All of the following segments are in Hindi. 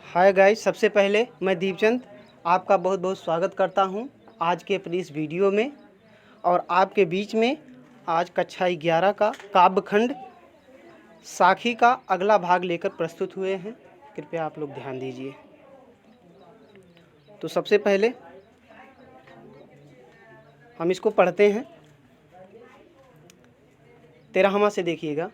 हाय गाइस, सबसे पहले मैं दीपचंद आपका बहुत बहुत स्वागत करता हूं आज के अपनी इस वीडियो में। और आपके बीच में आज कक्षा 11 का काव्यखंड साखी का अगला भाग लेकर प्रस्तुत हुए हैं। कृपया आप लोग ध्यान दीजिए। तो सबसे पहले हम इसको पढ़ते हैं। 13वां से देखिएगा।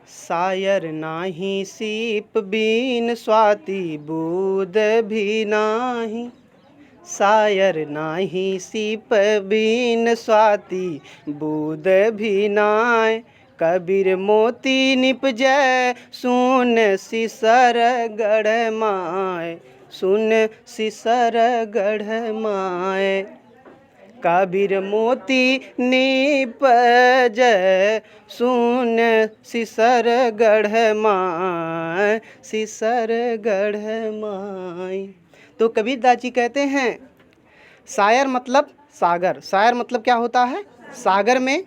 सायर नाही सीप बीन स्वाति बूद भी नाही। सायर नाही सीप बीन स्वाति बूद भी नाय। कबीर मोती निपजै सुन सिसर गढ़ माय। सुन सिसर गढ़ माय। कबीर मोती निपजै सुन सिसर गढ़ माय। सिसर गढ़ माय। तो कबीरदास जी कहते हैं सायर मतलब सागर। सायर मतलब क्या होता है? सागर में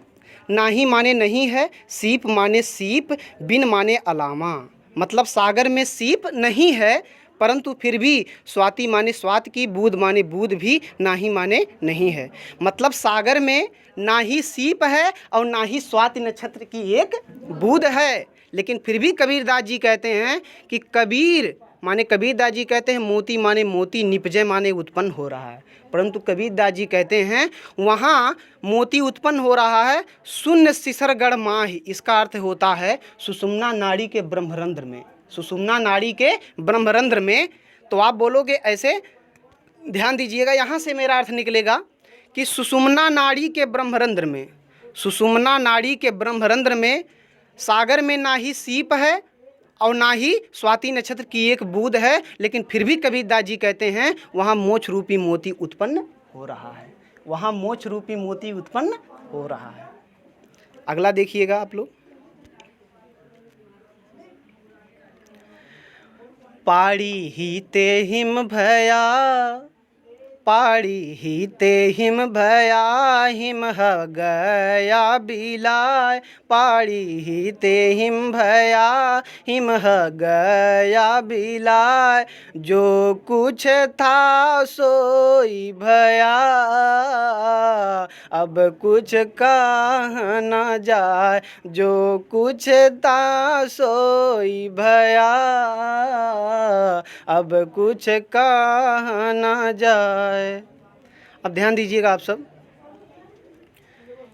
नाही माने नहीं है, सीप माने सीप, बिन माने अलावा। मतलब सागर में सीप नहीं है परंतु फिर भी स्वाति माने स्वात की, बूद माने बूद भी, नाही माने नहीं है। मतलब सागर में ना ही सीप है और ना ही स्वाति नक्षत्र की एक बूद है। लेकिन फिर भी कबीरदास जी कहते हैं कि कबीर माने कबीरदास जी कहते हैं मोती माने मोती, निपजय माने उत्पन्न हो रहा है। परंतु कबीरदास जी कहते हैं वहाँ मोती उत्पन्न हो रहा है शून्य सिसरगढ़ माही। इसका अर्थ होता है सुषुम्ना नाड़ी के ब्रह्मरंध्र में। सुषुम्ना नाड़ी के ब्रह्मरंध्र में। तो आप बोलोगे ऐसे, ध्यान दीजिएगा, यहाँ से मेरा अर्थ निकलेगा कि सुषुम्ना नाड़ी के ब्रह्मरंध्र में, सुषुम्ना नाड़ी के ब्रह्मरंध्र में सागर में ना ही सीप है और ना ही स्वाति नक्षत्र की एक बूंद है। लेकिन फिर भी कबीरदास जी कहते हैं वहाँ मोक्ष रूपी मोती उत्पन्न हो रहा है। वहाँ मोक्ष रूपी मोती उत्पन्न हो रहा है। अगला देखिएगा आप लोग। पाड़ी ही ते हिम भया। पाड़ी ही ते हिम भया, हिम ह गया बिलाय। पाड़ी ही ते हिम भया, हिम ह गया बिलाय। जो कुछ था सोई भया, अब कुछ कहा न जाय। जो कुछ था सोई भया, अब कुछ कहा न जाय। अब ध्यान दीजिएगा आप सब।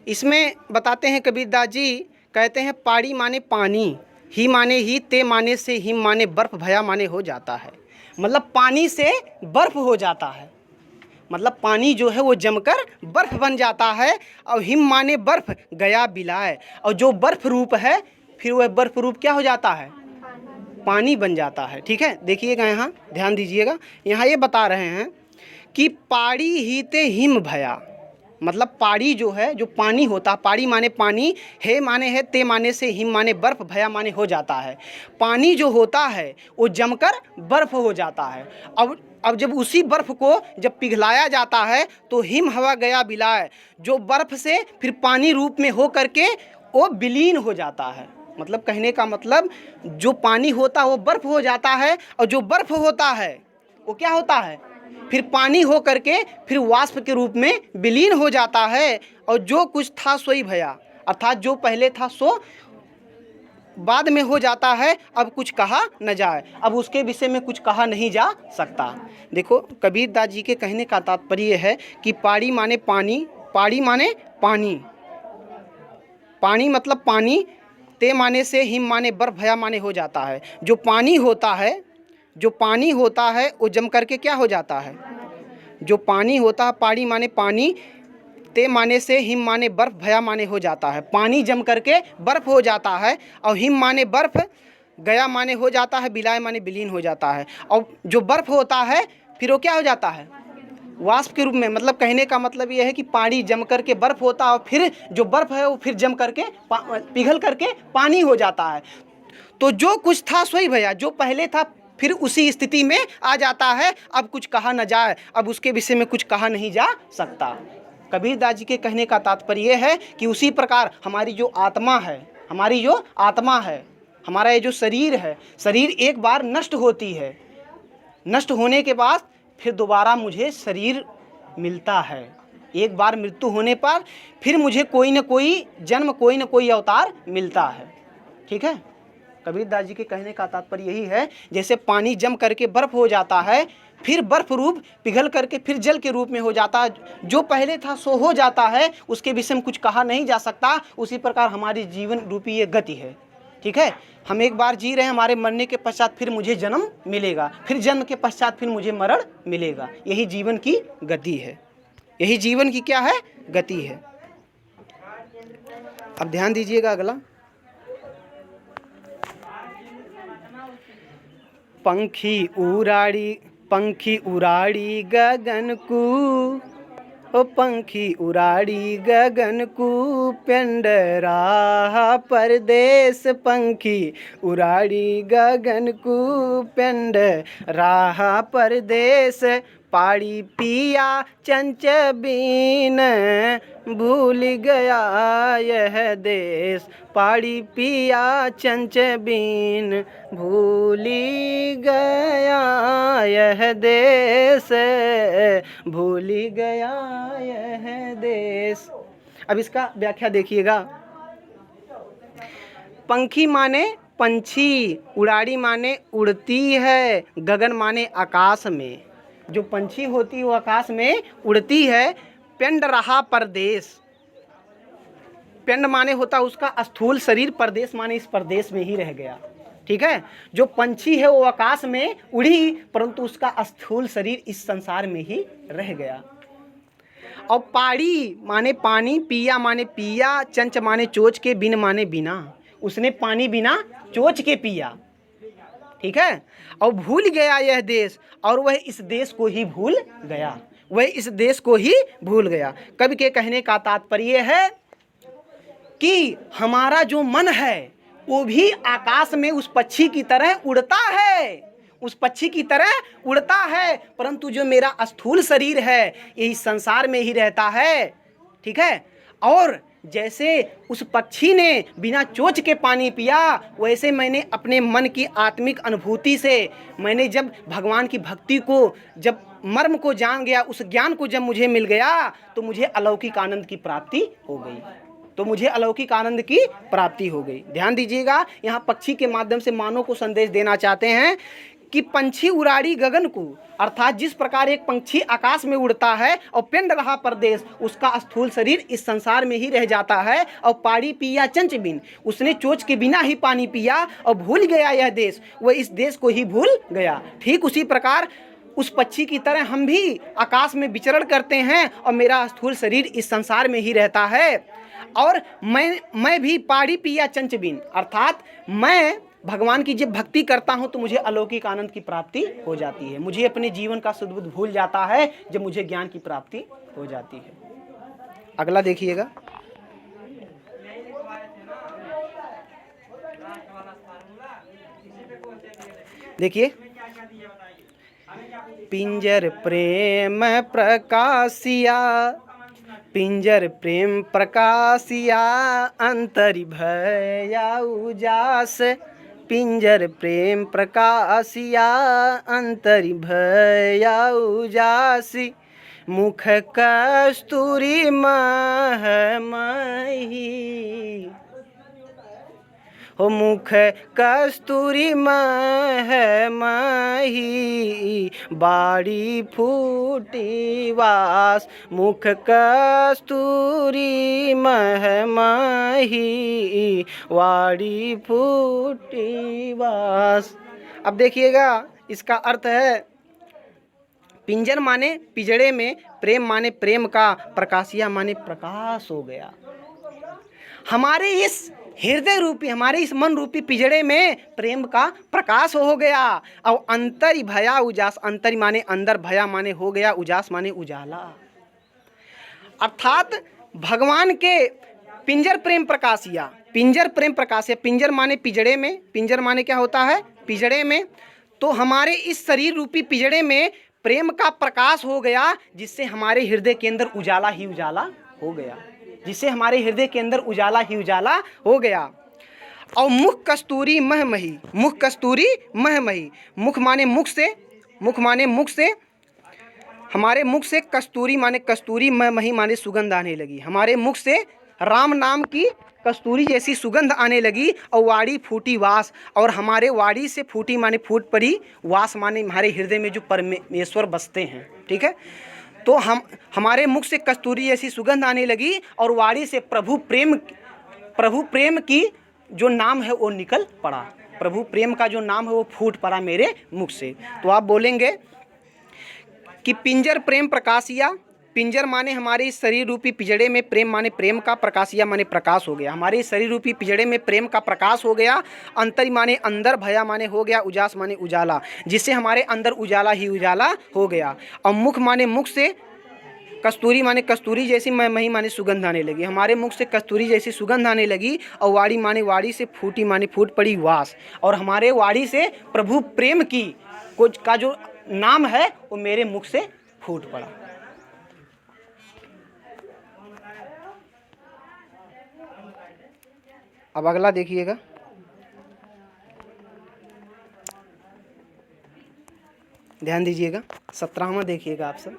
इसमें बताते हैं कबीरदास जी कहते हैं पाड़ी माने पानी, ही माने ही, ते माने से हिम माने बर्फ, भया माने हो जाता है। मतलब पानी से बर्फ हो जाता है। मतलब पानी जो है वो जमकर बर्फ बन जाता है। और हिम माने बर्फ, गया बिलाए। और जो बर्फ रूप है फिर वह बर्फ रूप क्या हो जाता है? पानी बन जाता है। ठीक है, देखिएगा यहाँ ध्यान दीजिएगा। यहाँ ये बता रहे हैं कि पाड़ी ही ते हिम भया। मतलब पाड़ी जो है, जो पानी होता, पाड़ी माने पानी, हे माने है, ते माने से, हिम माने बर्फ, भया माने हो जाता है। पानी जो होता है वो जमकर बर्फ हो जाता है। अब जब उसी बर्फ को जब पिघलाया जाता है तो हिम हवा गया बिलाए। जो बर्फ से फिर पानी रूप में हो करके वो विलीन हो जाता है। मतलब कहने का मतलब जो पानी होता है वो बर्फ हो जाता है और जो बर्फ होता है वो क्या होता है? फिर पानी हो करके फिर वाष्प के रूप में विलीन हो जाता है। और जो कुछ था सोई भया, अर्थात जो पहले था सो बाद में हो जाता है। अब कुछ कहा न जाए, अब उसके विषय में कुछ कहा नहीं जा सकता। देखो कबीरदास जी के कहने का तात्पर्य है कि पाड़ी माने पानी, पाड़ी माने पानी, पानी मतलब पानी, ते माने से, हिम माने बर्फ, भया माने हो जाता है। जो पानी होता है, जो पानी होता है वो जम करके क्या हो जाता है? जो पानी होता है, पाड़ी माने पानी, ते माने से, हिम माने बर्फ, भया माने हो जाता है। पानी जम करके बर्फ हो जाता है और हिम माने बर्फ, गया माने हो जाता है, बिलाय माने विलीन हो जाता है। और जो बर्फ होता है फिर वो क्या हो जाता है? वाष्प के रूप में। मतलब कहने का मतलब ये है कि पानी जम करके बर्फ होता है और फिर जो बर्फ है वो फिर जम करके पिघल करके पानी हो जाता है। तो जो कुछ था सोई भया, जो पहले था फिर उसी स्थिति में आ जाता है। अब कुछ कहा न जाए, अब उसके विषय में कुछ कहा नहीं जा सकता। कबीरदास जी के कहने का तात्पर्य है कि उसी प्रकार हमारी जो आत्मा है, हमारी जो आत्मा है हमारा ये जो शरीर है, शरीर एक बार नष्ट होती है, नष्ट होने के बाद फिर दोबारा मुझे शरीर मिलता है। एक बार मृत्यु होने पर फिर मुझे कोई न कोई जन्म, कोई न कोई अवतार मिलता है। ठीक है, कबीरदास जी के कहने का तात्पर्य यही है, जैसे पानी जम करके बर्फ हो जाता है, फिर बर्फ रूप पिघल करके फिर जल के रूप में हो जाता है, जो पहले था सो हो जाता है, उसके विषय में कुछ कहा नहीं जा सकता। उसी प्रकार हमारी जीवन रूपी ये गति है। ठीक है, हम एक बार जी रहे हैं, हमारे मरने के पश्चात फिर मुझे जन्म मिलेगा, फिर जन्म के पश्चात फिर मुझे मरण मिलेगा। यही जीवन की गति है, यही जीवन की क्या है, गति है। अब ध्यान दीजिएगा अगला, पंखी उराड़ी गगन को, ओ पंखी उराड़ी गगन को, पिंड राह परदेस। पंखी उराड़ी गगन को, पिंड राह परदेस। पाड़ी पिया चंच बीन, भूल गया यह देश। पाड़ी पिया चंच बीन, भूल गया यह देश, भूल गया यह देश। अब इसका व्याख्या देखिएगा। पंखी माने पंछी, उड़ाड़ी माने उड़ती है, गगन माने आकाश में। जो पंछी होती है वो आकाश में उड़ती है। पिंड रहा परदेश, पिंड माने होता उसका स्थूल शरीर, परदेश माने इस परदेश में ही रह गया। ठीक है, जो पंछी है वो आकाश में उड़ी, परंतु उसका स्थूल शरीर इस संसार में ही रह गया। और पाड़ी माने पानी, पिया माने पिया, चंच माने चोच के, बिन माने बिना। उसने पानी बिना चोच के पिया। ठीक है, और भूल गया यह देश, और वह इस देश को ही भूल गया, वह इस देश को ही भूल गया। कवि के कहने का तात्पर्य है कि हमारा जो मन है वो भी आकाश में उस पक्षी की तरह उड़ता है, उस पक्षी की तरह उड़ता है, परंतु जो मेरा स्थूल शरीर है यही संसार में ही रहता है। ठीक है, और जैसे उस पक्षी ने बिना चोच के पानी पिया, वैसे मैंने अपने मन की आत्मिक अनुभूति से, मैंने जब भगवान की भक्ति को, जब मर्म को जान गया, उस ज्ञान को जब मुझे मिल गया, तो मुझे अलौकिक आनंद की प्राप्ति हो गई, तो मुझे अलौकिक आनंद की प्राप्ति हो गई। ध्यान दीजिएगा, यहाँ पक्षी के माध्यम से मानव को संदेश देना चाहते हैं कि पंछी उड़ाड़ी गगन को, अर्थात जिस प्रकार एक पंछी आकाश में उड़ता है और पिंड रहा परदेश, उसका स्थूल शरीर इस संसार में ही रह जाता है। और पाड़ी पिया चंच बिन, उसने चोच के बिना ही पानी पिया और भूल गया यह देश, वह इस देश को ही भूल गया। ठीक उसी प्रकार उस पक्षी की तरह हम भी आकाश में विचरण करते हैं और मेरा स्थूल शरीर इस संसार में ही रहता है। और मैं भी पाड़ी पिया चंच बिन, अर्थात मैं भगवान की जब भक्ति करता हूं तो मुझे अलौकिक आनंद की प्राप्ति हो जाती है, मुझे अपने जीवन का सुदबुद भूल जाता है जब मुझे ज्ञान की प्राप्ति हो जाती है। अगला देखिएगा, देखिए, पिंजर प्रेम प्रकाशिया, पिंजर प्रेम प्रकाशिया, अंतरि भया उजास। पिंजर प्रेम प्रकाशिया, अंतरि भया उजासी। मुख कस्तूरी महमही, हो मुख कस्तूरी महमही, बाड़ी फूटी वास। मुख कस्तूरी महमही, वाड़ी फूटी वास। अब देखिएगा, इसका अर्थ है पिंजर माने पिंजड़े में, प्रेम माने प्रेम का, प्रकाशिया माने प्रकाश हो गया। हमारे इस हृदय रूपी, हमारे इस मन रूपी पिंजड़े में प्रेम का प्रकाश हो गया। और अंतरि भया उजास, अंतरि माने अंदर, भया माने हो गया, उजास माने उजाला। अर्थात भगवान के पिंजर प्रेम प्रकाशिया, पिंजर प्रेम प्रकाशिया, पिंजर माने पिंजड़े में, पिंजर माने क्या होता है, पिंजड़े में। तो हमारे इस शरीर रूपी पिंजड़े में प्रेम का प्रकाश हो गया, जिससे हमारे हृदय के अंदर उजाला ही उजाला हो गया, जिससे हमारे हृदय के अंदर उजाला ही उजाला हो गया। और मुख कस्तूरी महमही, मुख कस्तूरी महमही, मुख माने मुख से, मुख माने मुख से, हमारे मुख से कस्तूरी माने कस्तूरी, महमही माने सुगंध आने लगी, हमारे मुख से राम नाम की कस्तूरी जैसी सुगंध आने लगी। और वाड़ी फूटी वास, और हमारे वाड़ी से फूटी माने फूट पड़ी, वास माने हमारे हृदय में जो परमेश्वर बसते हैं। ठीक है, तो हमारे मुख से कस्तूरी जैसी सुगंध आने लगी और वाड़ी से प्रभु प्रेम की जो नाम है वो निकल पड़ा, प्रभु प्रेम का जो नाम है वो फूट पड़ा मेरे मुख से। तो आप बोलेंगे कि पिंजर प्रेम प्रकाशिया, पिंजर माने हमारे इस शरीर रूपी पिंजड़े में, प्रेम माने प्रेम का, प्रकाशिया माने प्रकाश हो गया, हमारे इस शरीर रूपी पिंजड़े में प्रेम का प्रकाश हो गया। अंतरी माने अंदर, भया माने हो गया, उजास माने उजाला, जिससे हमारे अंदर उजाला ही उजाला हो गया। और मुख माने मुख से कस्तूरी माने कस्तूरी जैसी, महमही माने सुगंध आने लगी, हमारे मुख से कस्तूरी जैसी सुगंध आने लगी। और वाड़ी माने वाड़ी से फूटी माने फूट पड़ी वास, और हमारे वाड़ी से प्रभु प्रेम की कुछ का जो नाम है वो मेरे मुख से फूट पड़ा। अब अगला देखिएगा, ध्यान दीजिएगा, 17वां देखिएगा आप सब।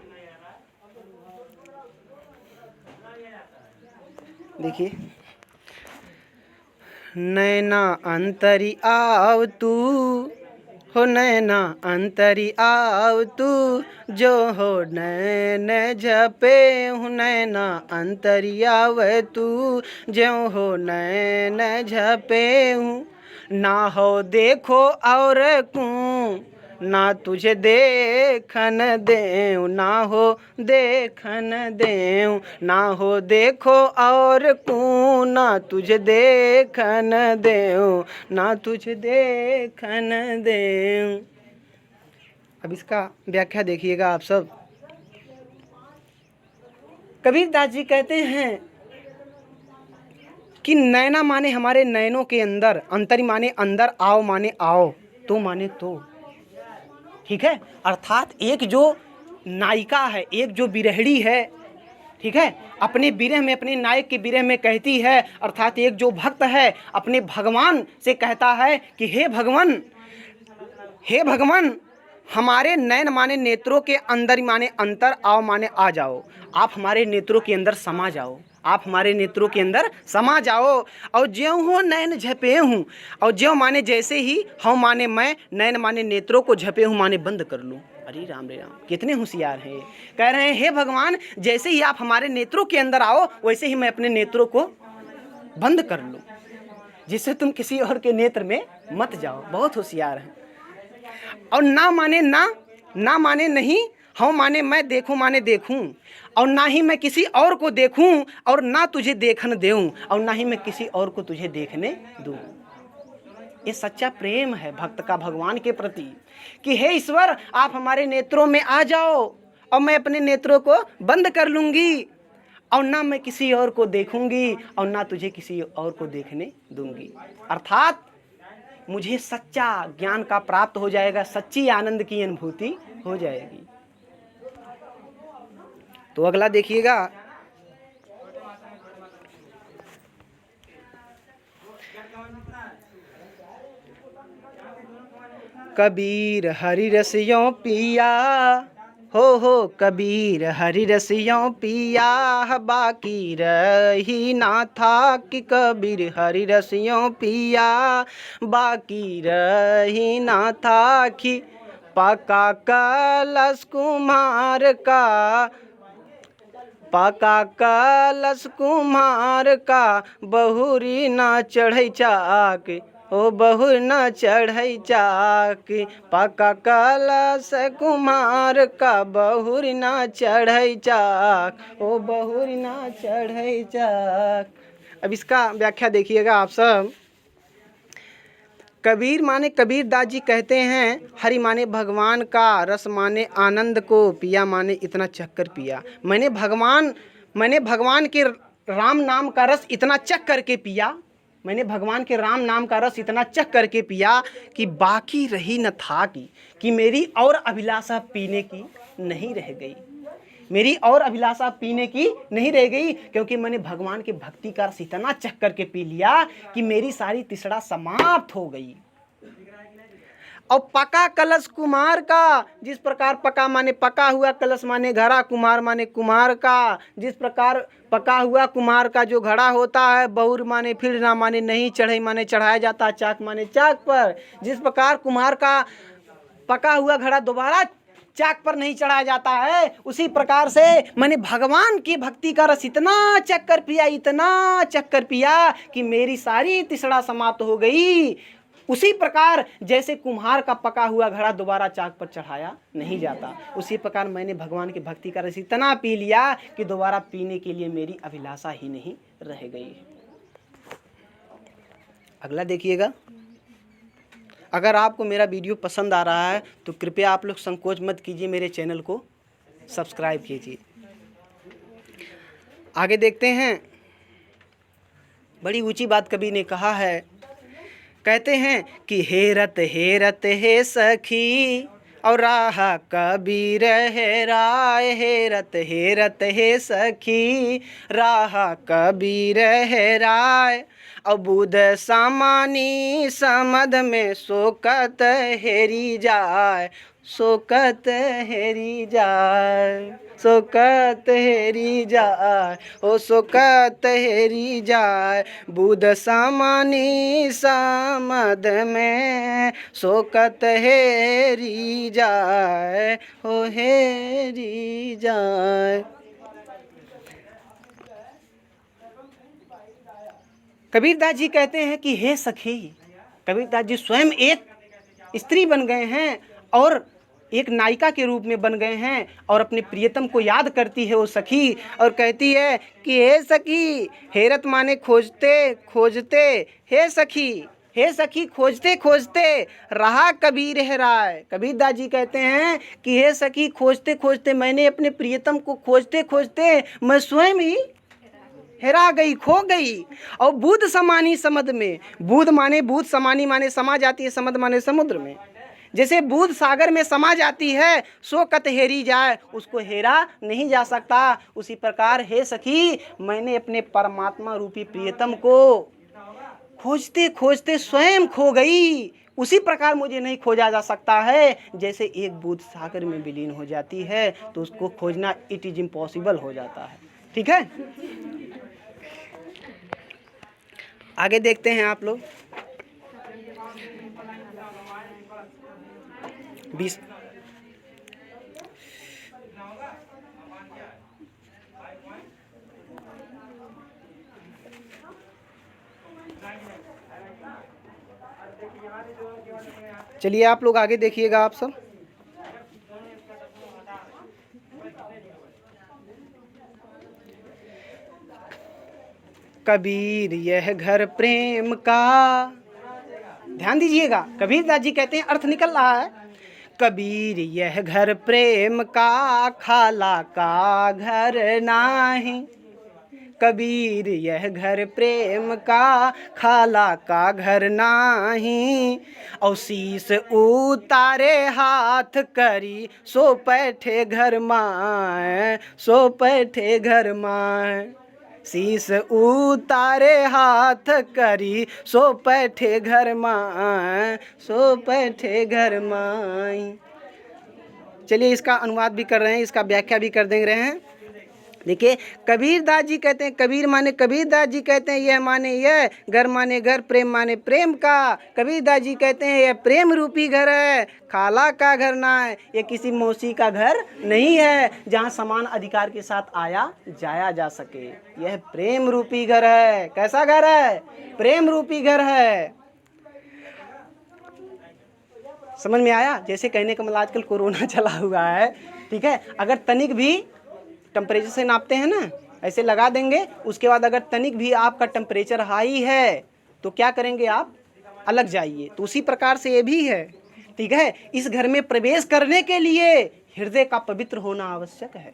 देखिए, नैना अंतरी आव तू हो, नैना अंतरी आव तू, जो हो नैन झपे हूँ, नैना अंतरी आव तू, जो हो नैन झपे हूँ। ना हो देखो और कूं, ना तुझे देखन देऊं, ना हो देखन देऊं, ना हो देखो और कूं, ना तुझे देखन देऊं, ना तुझे देखन देऊं। अब इसका व्याख्या देखिएगा आप सब। कबीरदास जी कहते हैं कि नैना माने हमारे नैनों के अंदर, अंतरी माने अंदर, आओ माने आओ, तो माने तो। ठीक है, अर्थात एक जो नायिका है, एक जो बिरहड़ी है, ठीक है, अपने विरह में, अपने नायक के विरह में कहती है, अर्थात एक जो भक्त है अपने भगवान से कहता है कि हे भगवान, हे भगवान, हमारे नैन माने नेत्रों के अंदर माने अंतर, आओ माने आ जाओ, आप हमारे नेत्रों के अंदर समा जाओ, आप हमारे नेत्रों के अंदर समा जाओ। और ज्यों हो नैन झपे हूँ, और ज्यों माने जैसे ही, हूँ माने मैं, नैन माने नेत्रों को, झपे हूँ माने बंद कर लूँ। अरे राम रे राम, कितने होशियार हैं। कह रहे हैं हे भगवान, जैसे ही आप हमारे नेत्रों के अंदर आओ वैसे ही मैं अपने नेत्रों को बंद कर लूँ, जिससे तुम किसी और के नेत्र में मत जाओ। बहुत होशियार हैं। और ना माने ना, ना माने नहीं, हूँ माने मैं, देखूँ माने देखूँ, और ना ही मैं किसी और को देखूं, और ना तुझे देखन देऊं, और ना ही मैं किसी और को तुझे देखने दूं। ये सच्चा प्रेम है भक्त का भगवान के प्रति कि हे ईश्वर, आप हमारे नेत्रों में आ जाओ और मैं अपने नेत्रों को बंद कर लूंगी, और ना मैं किसी और को देखूंगी, और ना तुझे किसी और को देखने दूंगी। अर्थात मुझे सच्चा ज्ञान का प्राप्त हो जाएगा, सच्ची आनंद की अनुभूति हो जाएगी। तो अगला देखिएगा, कबीर हरि रसियों पिया, हो कबीर हरि रसियों पिया, बाकी रही ना था कि कबीर हरि रसियों पिया, बाकी रही ना था कि पका कलश कुम्हार का, पका कलश कुम्हार का, बहुरी ना चढ़ै चाक, ओ बहु न चढ़ै चाक, पका कलश कुम्हार का, बहुरी न चढ़ै चाक, ओ बहुरी न चढ़ै चाक। अब इसका व्याख्या देखिएगा आप सब। कबीर माने कबीरदास जी कहते हैं, हरि माने भगवान का, रस माने आनंद को, पिया माने इतना चक्कर पिया। मैंने भगवान के राम नाम का रस इतना चख करके पिया, मैंने भगवान के राम नाम का रस इतना चख करके पिया कि बाकी रही न था कि मेरी और अभिलाषा पीने की नहीं रह गई। मेरी और अभिलाषा पीने की नहीं रह गई, क्योंकि मैंने भगवान के भक्ति का रस इतना चख करके पी लिया कि मेरी सारी तृष्णा समाप्त हो गई। और पका कलश कुम्हार का, जिस प्रकार पका माने पका हुआ, कलश माने घड़ा, कुम्हार माने कुम्हार का, जिस प्रकार पका हुआ कुम्हार का जो घड़ा होता है, बहुर माने फिर ना माने नहीं, चढ़ई माने चढ़ाया जाता है, चाक माने चाक पर। जिस प्रकार कुम्हार का पका हुआ घड़ा दोबारा चाक पर नहीं चढ़ाया जाता है, उसी प्रकार से मैंने भगवान की भक्ति का रस इतना चक्कर पिया, इतना चक्कर पिया कि मेरी सारी तृष्णा समाप्त हो गई। उसी प्रकार जैसे कुम्हार का पका हुआ घड़ा दोबारा चाक पर चढ़ाया नहीं जाता, उसी प्रकार मैंने भगवान की भक्ति का रस इतना पी लिया कि दोबारा पीने के लिए मेरी अभिलाषा ही नहीं रह गई। अगला देखिएगा। अगर आपको मेरा वीडियो पसंद आ रहा है तो कृपया आप लोग संकोच मत कीजिए, मेरे चैनल को सब्सक्राइब कीजिए। आगे देखते हैं। बड़ी ऊंची बात कवि ने कहा है, कहते हैं कि हेरत हेरत हे सखी और राह कबीर है राय, हेरत हेरत हे सखी राह कबीर है राय। और बुध सामानी समध में शोकत हेरी जाए, शोकत हेरी जाए, शोकत हेरी जाए, ओ शोकत हेरी जाए। बुध सामानी समध में शोकत हेरी जाए, ओ हेरी जाए। कबीरदास जी कहते हैं कि हे सखी, कबीरदास जी स्वयं एक स्त्री बन गए हैं और एक नायिका के रूप में बन गए हैं, और अपने प्रियतम को याद करती है वो सखी, और कहती है कि हे सखी, हेरत माने खोजते खोजते, हे सखी खोजते खोजते रहा कबीर है राय। कबीरदास जी कहते हैं कि हे सखी, खोजते खोजते मैंने अपने प्रियतम को खोजते खोजते मैं स्वयं ही हेरा गई, खो गई। और बुध समानी समद में, बुध माने बुध, समानी माने समा जाती है, समद माने समुद्र में। जैसे बुध सागर में समा जाती है, सो कत हेरी जाए, उसको हेरा नहीं जा सकता। उसी प्रकार हे सखी, मैंने अपने परमात्मा रूपी प्रियतम को खोजते खोजते स्वयं खो गई। उसी प्रकार मुझे नहीं खोजा जा सकता है। जैसे एक बूंद सागर में विलीन हो जाती है तो उसको खोजना इट इज इम्पॉसिबल हो जाता है। ठीक है, आगे देखते हैं आप लोग। 20 चलिए आप लोग आगे देखिएगा आप सब। कबीर यह घर प्रेम का, ध्यान दीजिएगा, कबीरदास जी कहते हैं, अर्थ निकल रहा है। कबीर यह घर प्रेम का, खाला का घर नाही। कबीर यह घर प्रेम का, खाला का घर नाही। और शीस उतारे हाथ करी, सो बैठे घर माए, सो बैठे घर माए। शीस उतारे हाथ करी, सो बैठे घर माए, सो बैठे घर माई। चलिए इसका अनुवाद भी कर रहे हैं, इसका व्याख्या भी कर दे रहे हैं। देखिए, कबीरदास जी कहते हैं, कबीर माने कबीरदास जी कहते हैं यह माने यह, घर माने घर, प्रेम माने प्रेम का। कबीरदास जी कहते हैं यह प्रेम रूपी घर है, खाला का घर ना है, ये किसी मौसी का घर नहीं है जहाँ समान अधिकार के साथ आया जाया जा सके। यह प्रेम रूपी घर है। कैसा घर है? प्रेम रूपी घर है। समझ में आया? जैसे कहने का मतलब आजकल कोरोना चला हुआ है, ठीक है, अगर तनिक भी टेम्परेचर से नापते हैं ना, ऐसे लगा देंगे, उसके बाद अगर तनिक भी आपका टेम्परेचर हाई है तो क्या करेंगे आप? अलग जाइए। तो उसी प्रकार से ये भी है, ठीक है। इस घर में प्रवेश करने के लिए हृदय का पवित्र होना आवश्यक है।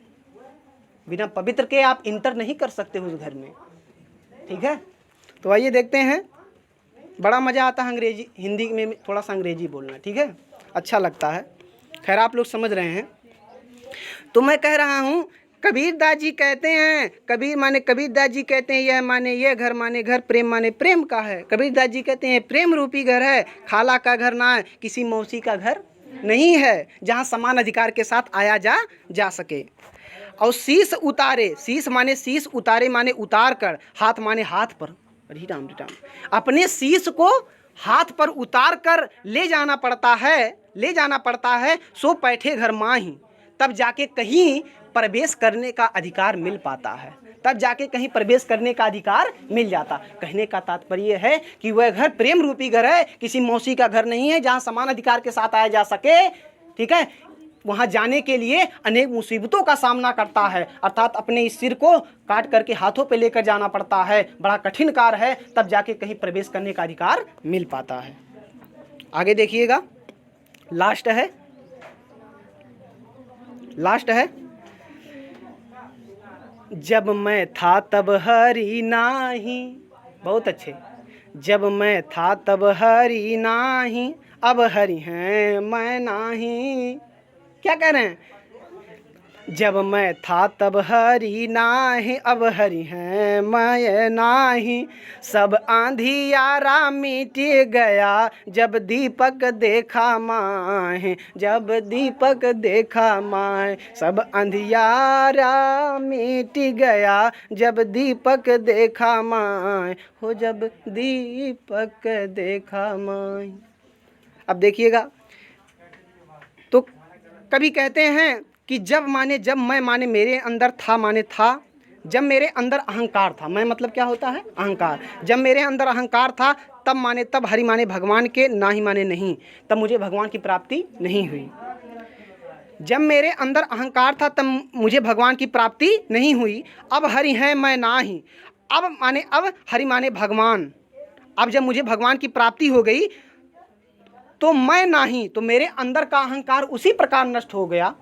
बिना पवित्र के आप इंटर नहीं कर सकते उस घर में, ठीक है। तो आइए देखते हैं। बड़ा मज़ा आता है अंग्रेजी, हिंदी में थोड़ा सा अंग्रेजी बोलना, ठीक है, अच्छा लगता है। खैर आप लोग समझ रहे हैं। तो मैं कह रहा हूँ कबीर दास जी कहते हैं, कबीर माने कबीर दास जी कहते हैं यह माने यह घर माने घर, प्रेम माने प्रेम का है। कबीर दास जी कहते हैं प्रेम रूपी घर है, खाला का घर ना है, किसी मौसी का घर नहीं है, जहाँ समान अधिकार के साथ आया जा सके। और शीश उतारे, शीश माने शीश उतारे माने उतार कर, हाथ माने हाथ पर, अरे राम रे राम, अपने शीश को हाथ पर उतार कर ले जाना पड़ता है, सो बैठे घर माही, तब जाके कहीं प्रवेश करने का अधिकार मिल पाता है, तब जाके कहीं प्रवेश करने का अधिकार मिल जाता। कहने का तात्पर्य है कि वह घर प्रेम रूपी घर है, किसी मौसी का घर नहीं है, जहाँ समान अधिकार के साथ आया जा सके। ठीक है, वहाँ जाने के लिए अनेक मुसीबतों का सामना करता है, अर्थात अपने इस सिर को काट करके हाथों पे लेकर जाना पड़ता है, बड़ा कठिन कार्य है, तब जाके कहीं प्रवेश करने का अधिकार मिल पाता है। आगे देखिएगा, लास्ट है जब मैं था तब हरि नाही, बहुत अच्छे, जब मैं था तब हरि नाही, अब हरि हैं मैं नाही। क्या कह रहे हैं? जब मैं था तब हरि नाही, अब हरि हैं मैं नाही, सब अंधियारा मिट गया जब दीपक देखा माहे, जब दीपक देखा माहे, सब अंधियारा मिट गया जब दीपक देखा माहे, हो जब दीपक देखा माहे। अब देखिएगा, तो कभी कहते हैं कि जब माने जब, मैं माने मेरे अंदर था माने था, जब मेरे अंदर अहंकार था, मैं मतलब क्या होता है? अहंकार। जब मेरे अंदर अहंकार था तब माने तब, हरि माने भगवान के, नाही माने नहीं, तब मुझे भगवान की प्राप्ति नहीं हुई। जब मेरे अंदर अहंकार था तब मुझे भगवान की प्राप्ति नहीं हुई, अब हरि हैं मैं नाही, अब माने अब, हरि माने भगवान, अब जब मुझे भगवान की प्राप्ति हो गई तो मैं नहीं, तो मेरे अंदर का अहंकार उसी प्रकार नष्ट हो गया,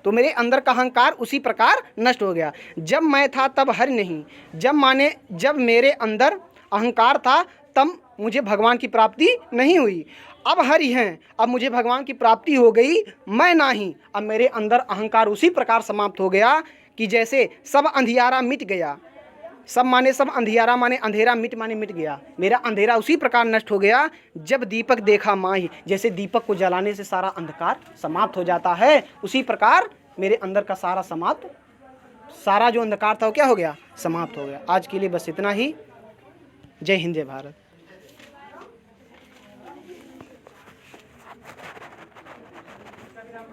तो मेरे अंदर का अहंकार उसी प्रकार नष्ट हो गया। जब मैं था तब हरि नहीं, जब माने जब मेरे अंदर अहंकार था तब मुझे भगवान की प्राप्ति नहीं हुई, अब हरि हैं, अब मुझे भगवान की प्राप्ति हो गई, मैं नहीं, अब मेरे अंदर अहंकार उसी प्रकार समाप्त हो गया कि जैसे सब अंधियारा मिट गया, सब माने सब, अंधियारा माने अंधेरा, मिट माने मिट गया, मेरा अंधेरा उसी प्रकार नष्ट हो गया जब दीपक देखा माही, जैसे दीपक को जलाने से सारा अंधकार समाप्त हो जाता है, उसी प्रकार मेरे अंदर का सारा जो अंधकार था वो क्या हो गया? समाप्त हो गया। आज के लिए बस इतना ही। जय हिंद, जय भारत।